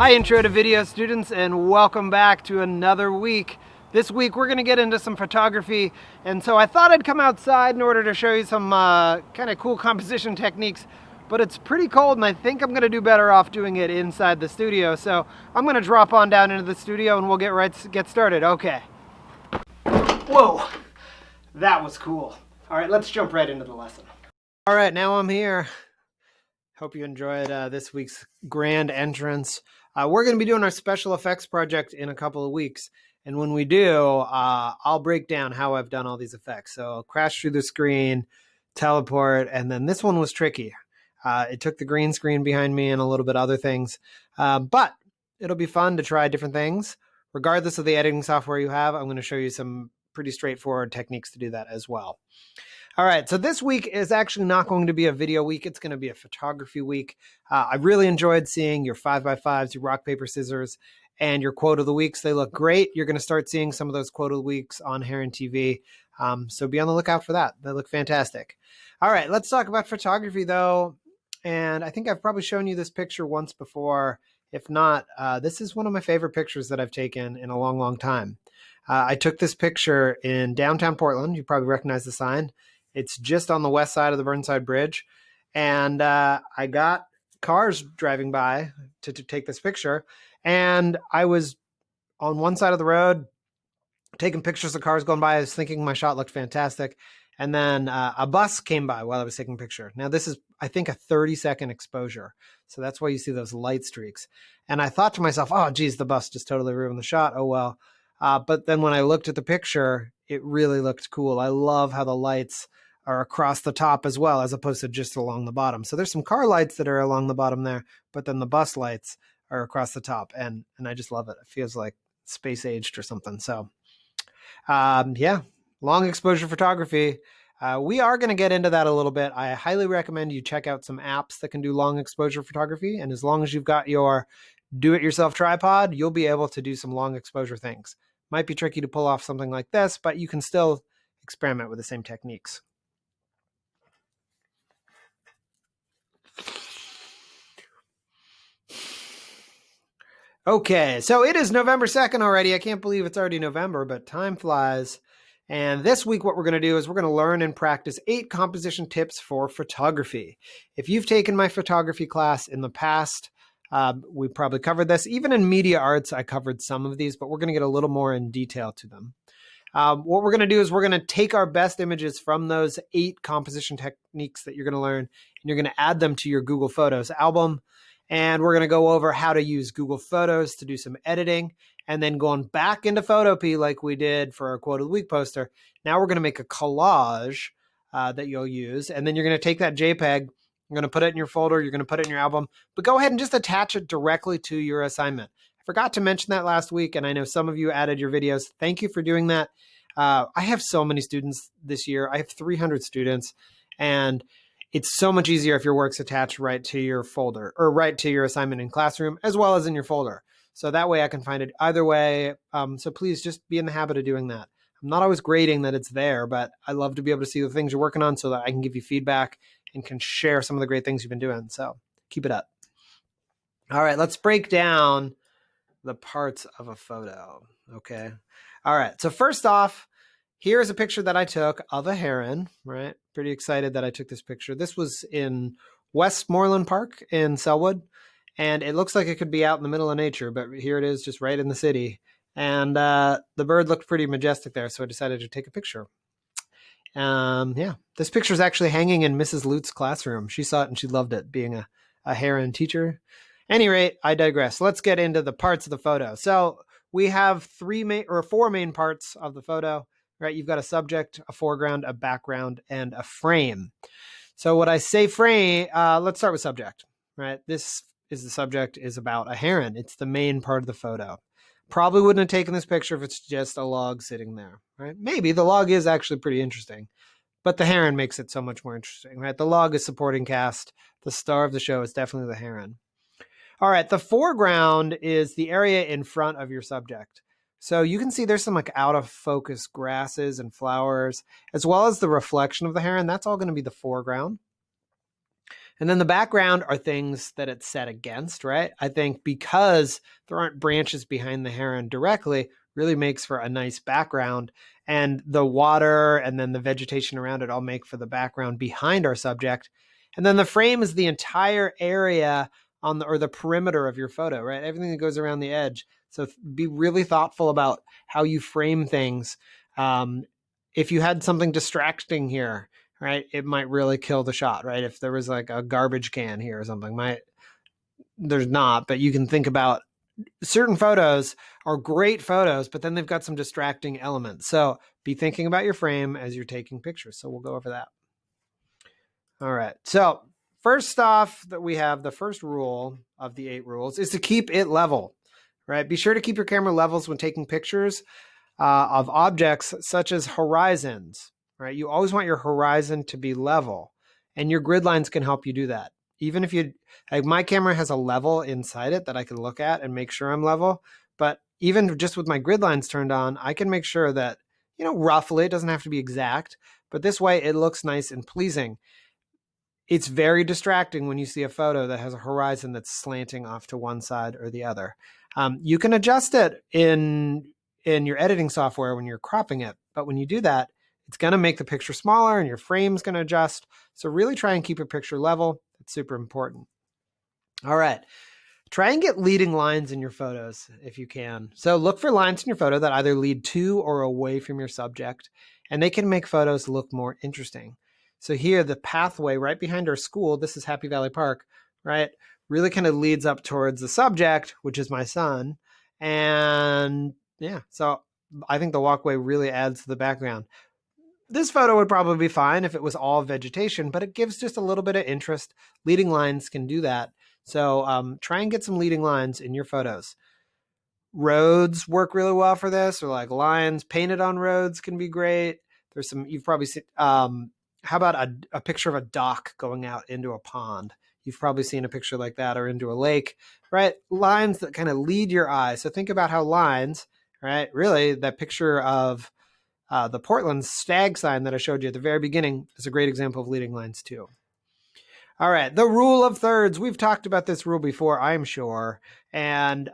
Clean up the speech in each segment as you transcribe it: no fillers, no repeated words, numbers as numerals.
Hi Intro to Video students, and welcome back to another week. This week we're going to get into some photography, and so I thought I'd come outside in order to show you some kind of cool composition techniques, but it's pretty cold and I think I'm going to do better off doing it inside the studio. So I'm going to drop on down into the studio and we'll get started. Okay. Whoa, that was cool. All right, let's jump right into the lesson. All right, now I'm here. Hope you enjoyed this week's grand entrance. We're going to be doing our special effects project in a couple of weeks. And when we do, I'll break down how I've done all these effects. So I'll crash through the screen, teleport, and then this one was tricky. It took the green screen behind me and a little bit other things. But it'll be fun to try different things. Regardless of the editing software you have, I'm going to show you some pretty straightforward techniques to do that as well. All right, so this week is actually not going to be a video week. It's going to be a photography week. I really enjoyed seeing your 5x5s, your rock, paper, scissors, and your quote of the weeks. They look great. You're going to start seeing some of those quote of the weeks on Heron TV. So be on the lookout for that. They look fantastic. All right, let's talk about photography though. And I think I've probably shown you this picture once before. If not, this is one of my favorite pictures that I've taken in a long, long time. I took this picture in downtown Portland. You probably recognize the sign. It's just on the west side of the Burnside Bridge. And I got cars driving by to take this picture. And I was on one side of the road taking pictures of cars going by. I was thinking my shot looked fantastic. And then a bus came by while I was taking a picture. Now this is, I think, a 30-second exposure. So that's why you see those light streaks. And I thought to myself, oh, geez, the bus just totally ruined the shot. Oh, well. But then when I looked at the picture, it really looked cool. I love how the lights are across the top as well, as opposed to just along the bottom. So there's some car lights that are along the bottom there, but then the bus lights are across the top. And I just love it. It feels like space aged or something. So yeah, long exposure photography. We are going to get into that a little bit. I highly recommend you check out some apps that can do long exposure photography. And as long as you've got your do-it-yourself tripod, you'll be able to do some long exposure things. Might be tricky to pull off something like this, but you can still experiment with the same techniques. Okay, so it is November 2nd already. I can't believe it's already November, but time flies. And this week what we're going to do is we're going to learn and practice 8 composition tips for photography. If you've taken my photography class in the past, we probably covered this. Even in media arts, I covered some of these, but we're going to get a little more in detail to them. What we're going to do is we're going to take our best images from those 8 composition techniques that you're going to learn, and you're going to add them to your Google Photos album. And we're going to go over how to use Google Photos to do some editing, and then going back into Photopea like we did for our quote of the week poster. Now we're going to make a collage that you'll use, and then you're going to take that JPEG, you're going to put it in your folder, you're going to put it in your album, but go ahead and just attach it directly to your assignment. I forgot to mention that last week, and I know some of you added your videos. Thank you for doing that. I have so many students this year. I have 300 students, and it's so much easier if your work's attached right to your folder or right to your assignment in Classroom, as well as in your folder. So that way I can find it either way. So please just be in the habit of doing that. I'm not always grading that it's there, but I love to be able to see the things you're working on so that I can give you feedback and can share some of the great things you've been doing. So keep it up. All right, let's break down the parts of a photo. Okay. All right. So first off, here's a picture that I took of a heron, right? Pretty excited that I took this picture. This was in Westmoreland Park in Selwood, and it looks like it could be out in the middle of nature, but here it is just right in the city. And the bird looked pretty majestic there, so I decided to take a picture. Yeah, this picture is actually hanging in Mrs. Lute's classroom. She saw it and she loved it, being a heron teacher. At any rate, I digress. Let's get into the parts of the photo. So we have 4 main parts of the photo. Right, you've got a subject, a foreground, a background, and a frame. So when I say frame, let's start with subject. Right, this is the subject is about a heron. It's the main part of the photo. Probably wouldn't have taken this picture if it's just a log sitting there. Right, maybe the log is actually pretty interesting, but the heron makes it so much more interesting. Right, the log is supporting cast. The star of the show is definitely the heron. All right, the foreground is the area in front of your subject. So you can see there's some like out of focus grasses and flowers, as well as the reflection of the heron. That's all going to be the foreground. And then the background are things that it's set against, right? I think because there aren't branches behind the heron directly, really makes for a nice background. And the water and then the vegetation around it all make for the background behind our subject. And then the frame is the entire area on the, or the perimeter of your photo, right? Everything that goes around the edge. So be really thoughtful about how you frame things. If you had something distracting here, right, it might really kill the shot, right? If there was like a garbage can here or something, there's not, but you can think about certain photos are great photos, but then they've got some distracting elements. So be thinking about your frame as you're taking pictures. So we'll go over that. All right. So first off, that we have the first rule of the 8 rules is to keep it level, right? Be sure to keep your camera levels when taking pictures of objects such as horizons, right? You always want your horizon to be level, and your grid lines can help you do that. Even if you, like my camera has a level inside it that I can look at and make sure I'm level, but even just with my grid lines turned on, I can make sure that, you know, roughly, it doesn't have to be exact, but this way it looks nice and pleasing. It's very distracting when you see a photo that has a horizon that's slanting off to one side or the other. You can adjust it in your editing software when you're cropping it, but when you do that, it's going to make the picture smaller and your frame's going to adjust. So really try and keep your picture level. It's super important. All right. Try and get leading lines in your photos if you can. So look for lines in your photo that either lead to or away from your subject, and they can make photos look more interesting. So here, the pathway right behind our school, this is Happy Valley Park, right? Really kind of leads up towards the subject, which is my son. And yeah, so I think the walkway really adds to the background. This photo would probably be fine if it was all vegetation, but it gives just a little bit of interest. Leading lines can do that. So try and get some leading lines in your photos. Roads work really well for this, or like lines painted on roads can be great. There's some, you've probably seen, how about a picture of a dock going out into a pond? You've probably seen a picture like that, or into a lake, right? Lines that kind of lead your eye. So think about how lines, right? Really, that picture of the Portland stag sign that I showed you at the very beginning is a great example of leading lines too. All right, the rule of thirds. We've talked about this rule before, I'm sure. And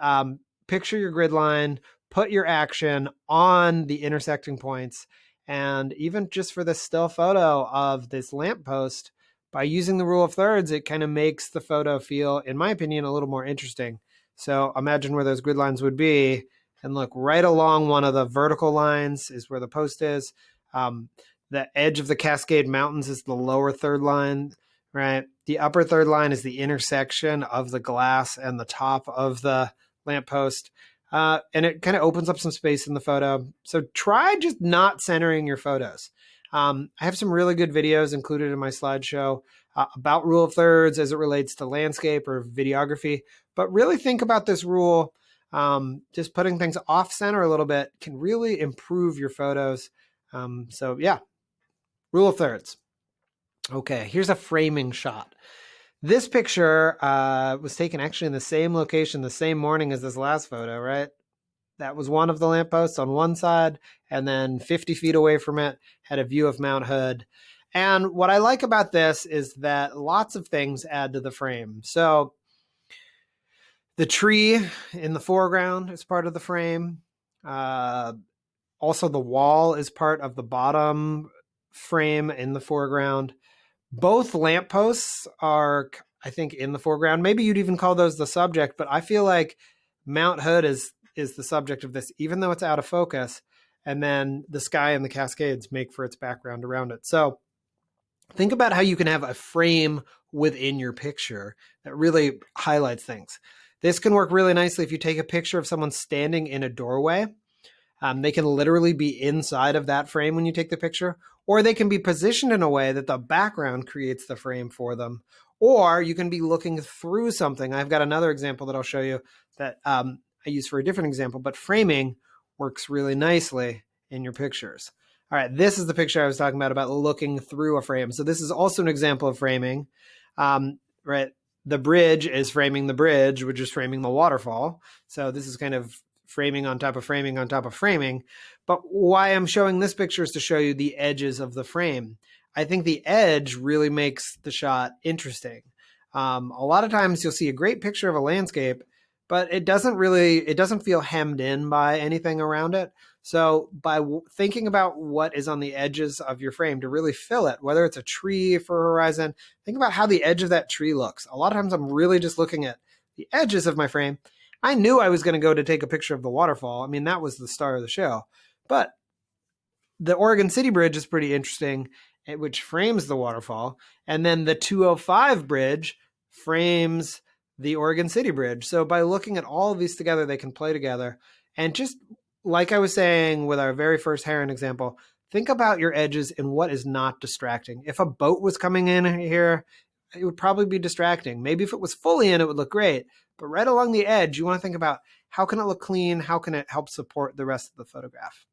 picture your grid line, put your action on the intersecting points. And even just for this still photo of this lamppost, by using the rule of thirds, it kind of makes the photo feel, in my opinion, a little more interesting. So imagine where those grid lines would be. And look, right along one of the vertical lines is where the post is. The edge of the Cascade Mountains is the lower third line, right? The upper third line is the intersection of the glass and the top of the lamppost. And it kind of opens up some space in the photo. So try just not centering your photos. I have some really good videos included in my slideshow about rule of thirds as it relates to landscape or videography. But really think about this rule. Just putting things off center a little bit can really improve your photos. So yeah, rule of thirds. Okay, here's a framing shot. This picture was taken actually in the same location, the same morning as this last photo, right? That was one of the lampposts on one side, and then 50 feet away from it had a view of Mount Hood. And what I like about this is that lots of things add to the frame. So the tree in the foreground is part of the frame. Also, the wall is part of the bottom frame in the foreground. Both lampposts are, I think, in the foreground. Maybe you'd even call those the subject, but I feel like Mount Hood is the subject of this, even though it's out of focus. And then the sky and the Cascades make for its background around it. So think about how you can have a frame within your picture that really highlights things. This can work really nicely if you take a picture of someone standing in a doorway. They can literally be inside of that frame when you take the picture, or they can be positioned in a way that the background creates the frame for them. Or you can be looking through something. I've got another example that I'll show you that I use for a different example, but framing works really nicely in your pictures. All right, this is the picture I was talking about looking through a frame. So this is also an example of framing, right? The bridge is framing the bridge, which is framing the waterfall. So this is kind of framing on top of framing on top of framing. But why I'm showing this picture is to show you the edges of the frame. I think the edge really makes the shot interesting. A lot of times you'll see a great picture of a landscape, but it doesn't feel hemmed in by anything around it. So by thinking about what is on the edges of your frame to really fill it, whether it's a tree for a horizon, think about how the edge of that tree looks. A lot of times I'm really just looking at the edges of my frame. I knew I was going to go to take a picture of the waterfall. I mean, that was the star of the show. But the Oregon City Bridge is pretty interesting, which frames the waterfall. And then the 205 bridge frames the Oregon City Bridge. So by looking at all of these together, they can play together. And just like I was saying with our very first heron example, think about your edges and what is not distracting. If a boat was coming in here, it would probably be distracting. Maybe if it was fully in, it would look great. But right along the edge, you want to think about how can it look clean? How can it help support the rest of the photograph?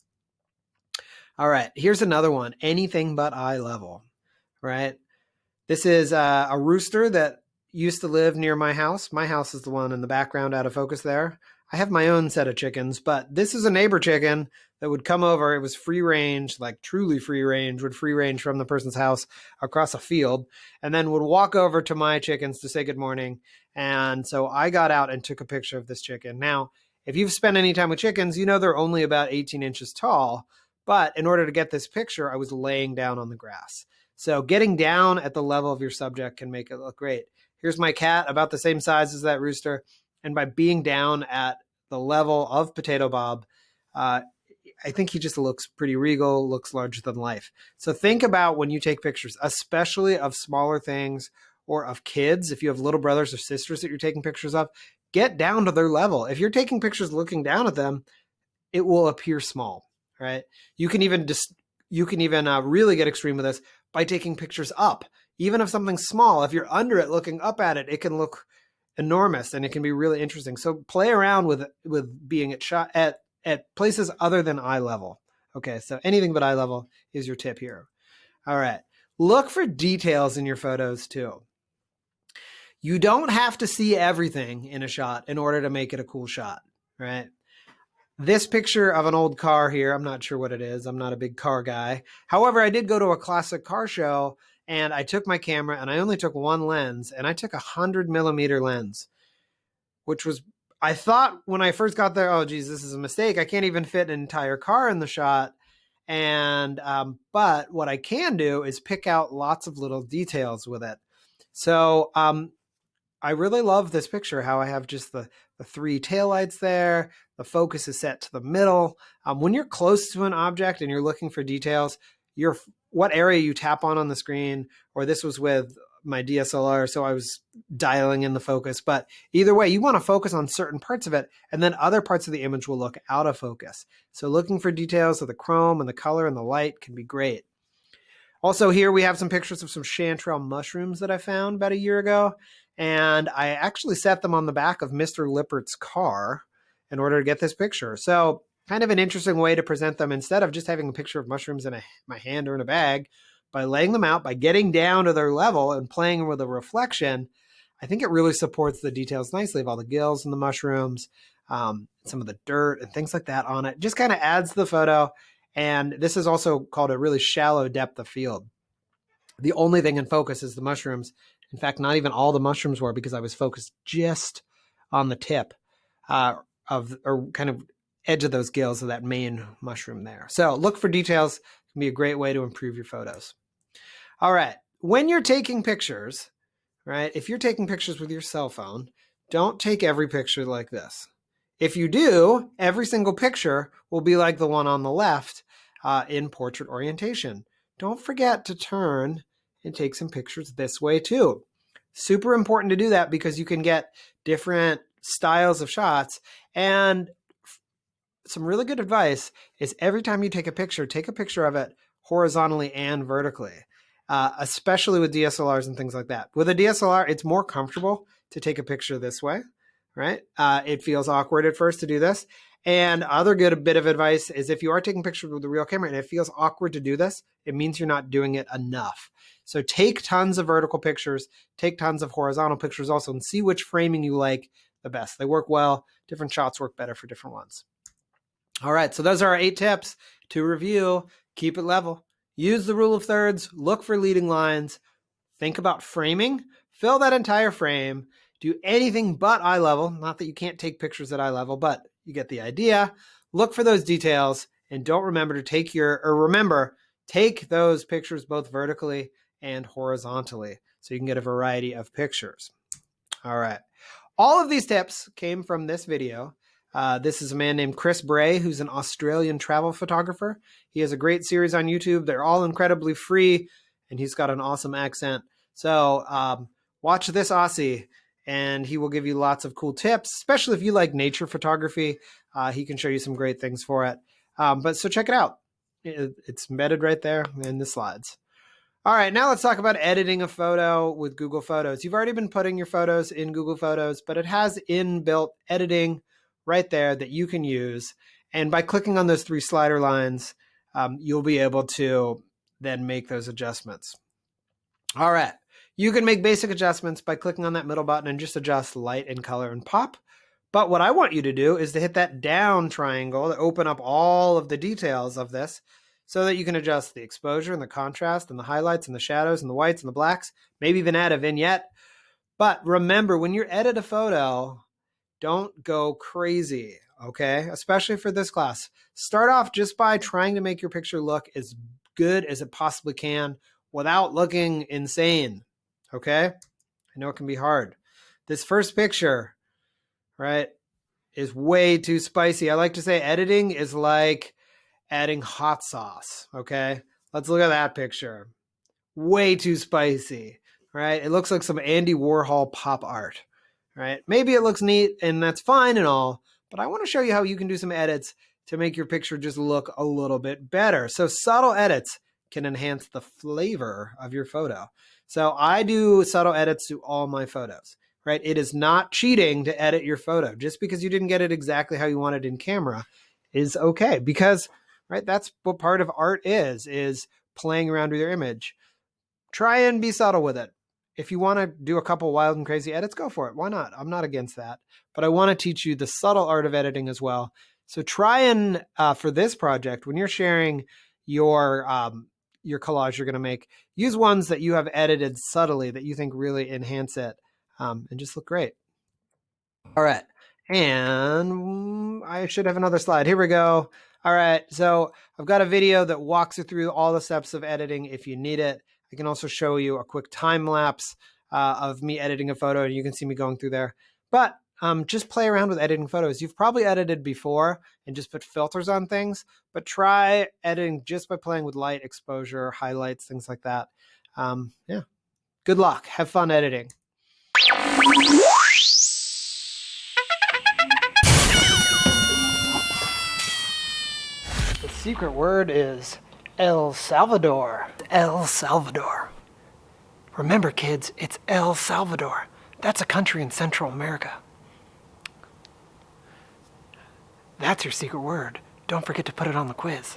All right, here's another one, anything but eye level, right? This is a rooster that used to live near my house. My house is the one in the background out of focus there. I have my own set of chickens, but this is a neighbor chicken that would come over. It was free range, like truly free range, would free range from the person's house across a field, and then would walk over to my chickens to say good morning. And so I got out and took a picture of this chicken. Now, if you've spent any time with chickens, you know they're only about 18 inches tall. But in order to get this picture, I was laying down on the grass. So getting down at the level of your subject can make it look great. Here's my cat, about the same size as that rooster. And by being down at the level of Potato Bob, I think he just looks pretty regal, looks larger than life. So think about when you take pictures, especially of smaller things or of kids. If you have little brothers or sisters that you're taking pictures of, get down to their level. If you're taking pictures looking down at them, it will appear small. Right? You can even really get extreme with this by taking pictures up. Even if something's small, if you're under it looking up at it, it can look enormous and it can be really interesting. So play around with being at places other than eye level. Okay, so anything but eye level is your tip here. All right, look for details in your photos too. You don't have to see everything in a shot in order to make it a cool shot, right? This picture of an old car here, I'm not sure what it is. I'm not a big car guy. However, I did go to a classic car show and I took my camera and I only took one lens and I took a 100mm lens, which was, I thought when I first got there, oh geez, this is a mistake. I can't even fit an entire car in the shot. And, but what I can do is pick out lots of little details with it. So, I really love this picture, how I have just the three taillights there. The focus is set to the middle. When you're close to an object and you're looking for details, what area you tap on the screen, or this was with my DSLR, so I was dialing in the focus. But either way, you want to focus on certain parts of it, and then other parts of the image will look out of focus. So looking for details of the chrome and the color and the light can be great. Also here we have some pictures of some chanterelle mushrooms that I found about a year ago. And I actually set them on the back of Mr. Lippert's car in order to get this picture. So kind of an interesting way to present them instead of just having a picture of mushrooms in my hand or in a bag. By laying them out, by getting down to their level and playing with a reflection, I think it really supports the details nicely of all the gills and the mushrooms, some of the dirt and things like that on it. Just kind of adds to the photo. And this is also called a really shallow depth of field. The only thing in focus is the mushrooms. In fact, not even all the mushrooms were, because I was focused just on the tip or kind of edge of those gills of that main mushroom there. So look for details. It can be a great way to improve your photos. All right. When you're taking pictures, right, if you're taking pictures with your cell phone, don't take every picture like this. If you do, every single picture will be like the one on the left in portrait orientation. Don't forget to turn and take some pictures this way too. Super important to do that because you can get different styles of shots. And some really good advice is every time you take a picture of it horizontally and vertically, especially with DSLRs and things like that. With a DSLR, it's more comfortable to take a picture this way, right? It feels awkward at first to do this. And other good bit of advice is if you are taking pictures with the real camera and it feels awkward to do this, it means you're not doing it enough. So take tons of vertical pictures, take tons of horizontal pictures also, and see which framing you like the best. They work well. Different shots work better for different ones. All right, so those are our 8 tips to review. Keep it level. Use the rule of thirds. Look for leading lines. Think about framing. fill that entire frame, do anything but eye level. Not that you can't take pictures at eye level, but you get the idea. Look for those details, and don't remember to take those pictures both vertically and horizontally so you can get a variety of pictures. All right. All of these tips came from this video. This is a man named Chris Bray, who's an Australian travel photographer. He has a great series on YouTube. They're all incredibly free, and he's got an awesome accent. So watch this Aussie, and he will give you lots of cool tips, especially if you like nature photography. He can show you some great things for it. So check it out. It's embedded right there in the slides. All right, now let's talk about editing a photo with Google Photos. You've already been putting your photos in Google Photos, but it has inbuilt editing right there that you can use. And by clicking on those 3 slider lines, you'll be able to then make those adjustments. All right, you can make basic adjustments by clicking on that middle button and just adjust light and color and pop. But what I want you to do is to hit that down triangle to open up all of the details of this so that you can adjust the exposure and the contrast and the highlights and the shadows and the whites and the blacks, maybe even add a vignette. But remember, when you edit a photo, don't go crazy, okay? Especially for this class. Start off just by trying to make your picture look as good as it possibly can without looking insane, okay? I know it can be hard. This first picture, right, is way too spicy. I like to say editing is like adding hot sauce, okay? Let's look at that picture. Way too spicy, right? It looks like some Andy Warhol pop art, right? Maybe it looks neat and that's fine and all, but I want to show you how you can do some edits to make your picture just look a little bit better. So subtle edits can enhance the flavor of your photo. So I do subtle edits to all my photos, right? It is not cheating to edit your photo. Just because you didn't get it exactly how you want it in camera is okay, because right, that's what part of art is playing around with your image. Try and be subtle with it. If you want to do a couple wild and crazy edits, go for it. Why not? I'm not against that. But I want to teach you the subtle art of editing as well. So try and, for this project, when you're sharing your collage you're going to make, use ones that you have edited subtly that you think really enhance it and just look great. All right. And I should have another slide. Here we go. All right. So I've got a video that walks you through all the steps of editing if you need it. I can also show you a quick time lapse of me editing a photo, and you can see me going through there. But just play around with editing photos. You've probably edited before and just put filters on things, but try editing just by playing with light, exposure, highlights, things like that. Yeah. Good luck. Have fun editing. The secret word is El Salvador. El Salvador. Remember, kids, it's El Salvador. That's a country in Central America. That's your secret word. Don't forget to put it on the quiz.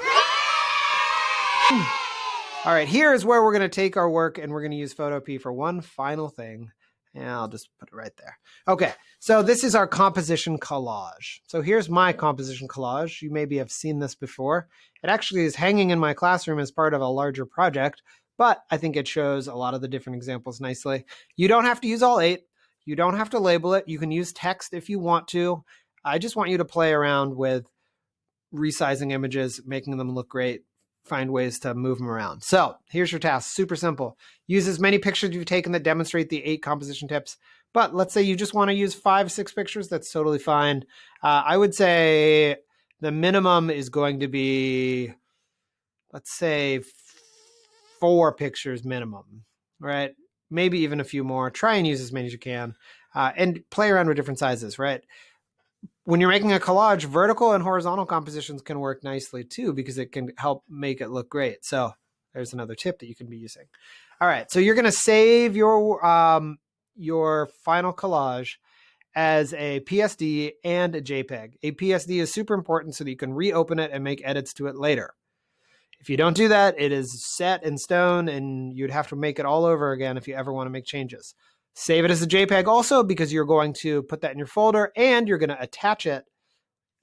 All right, here is where we're going to take our work and we're going to use Photopea for one final thing. And I'll just put it right there. Okay, so this is our composition collage. So here's my composition collage. You maybe have seen this before. It actually is hanging in my classroom as part of a larger project, but I think it shows a lot of the different examples nicely. You don't have to use all 8. You don't have to label it. You can use text if you want to. I just want you to play around with resizing images, making them look great, find ways to move them around. So here's your task, super simple. Use as many pictures you've taken that demonstrate the 8 composition tips. But let's say you just want to use 5, 6 pictures, that's totally fine. I would say the minimum is going to be, let's say 4 pictures minimum, right? Maybe even a few more. Try and use as many as you can and play around with different sizes, right? When you're making a collage, vertical and horizontal compositions can work nicely too, because it can help make it look great. So there's another tip that you can be using. All right, so you're going to save your final collage as a PSD and a JPEG. A PSD is super important so that you can reopen it and make edits to it later. If you don't do that, it is set in stone and you'd have to make it all over again if you ever want to make changes. Save it as a JPEG also, because you're going to put that in your folder and you're going to attach it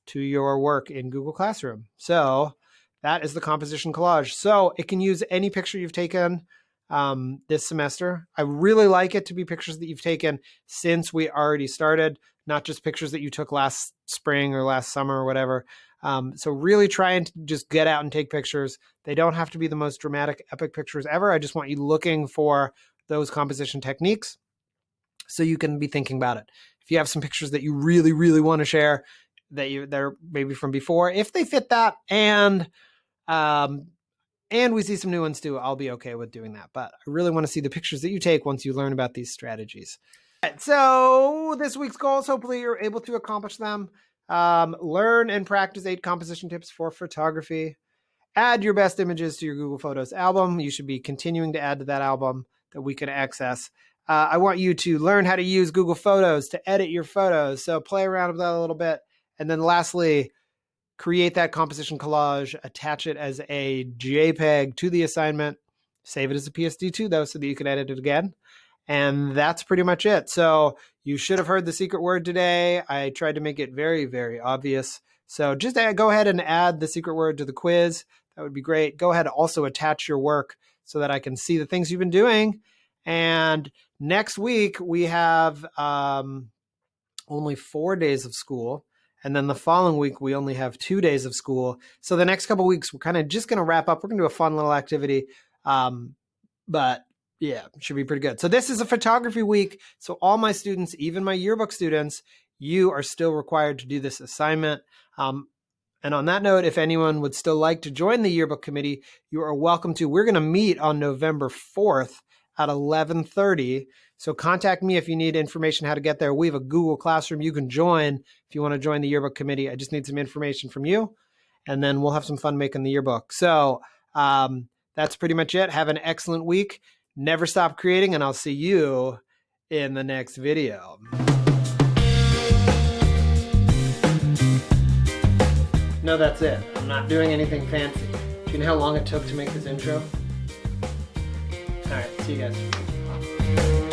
to your work in Google Classroom. So that is the composition collage. So it can use any picture you've taken this semester. I really like it to be pictures that you've taken since we already started, not just pictures that you took last spring or last summer or whatever. So really trying to just get out and take pictures. They don't have to be the most dramatic, epic pictures ever. I just want you looking for those composition techniques so you can be thinking about it. If you have some pictures that you really, really want to share, they're maybe from before, if they fit that, and we see some new ones too, I'll be okay with doing that. But I really want to see the pictures that you take once you learn about these strategies. All right, so this week's goals, hopefully you're able to accomplish them. Learn and practice 8 composition tips for photography. Add your best images to your Google Photos album. You should be continuing to add to that album that we can access. I want you to learn how to use Google Photos to edit your photos. So play around with that a little bit. And then lastly, create that composition collage, attach it as a JPEG to the assignment, save it as a PSD too, though, so that you can edit it again. And that's pretty much it. So you should have heard the secret word today. I tried to make it very, very obvious. So just go ahead and add the secret word to the quiz. That would be great. Go ahead and also attach your work so that I can see the things you've been doing. And next week we have only 4 days of school. And then the following week, we only have 2 days of school. So the next couple of weeks, we're kind of just going to wrap up. We're going to do a fun little activity. But yeah, it should be pretty good. So this is a photography week. So all my students, even my yearbook students, you are still required to do this assignment. And on that note, if anyone would still like to join the yearbook committee, you are welcome to. We're going to meet on November 4th at 11:30. So contact me if you need information how to get there. We have a Google Classroom you can join if you want to join the yearbook committee. I just need some information from you, and then we'll have some fun making the yearbook. So that's pretty much it. Have an excellent week. Never stop creating, and I'll see you in the next video. No, that's it. I'm not doing anything fancy. Do you know how long it took to make this intro? All right, see you guys.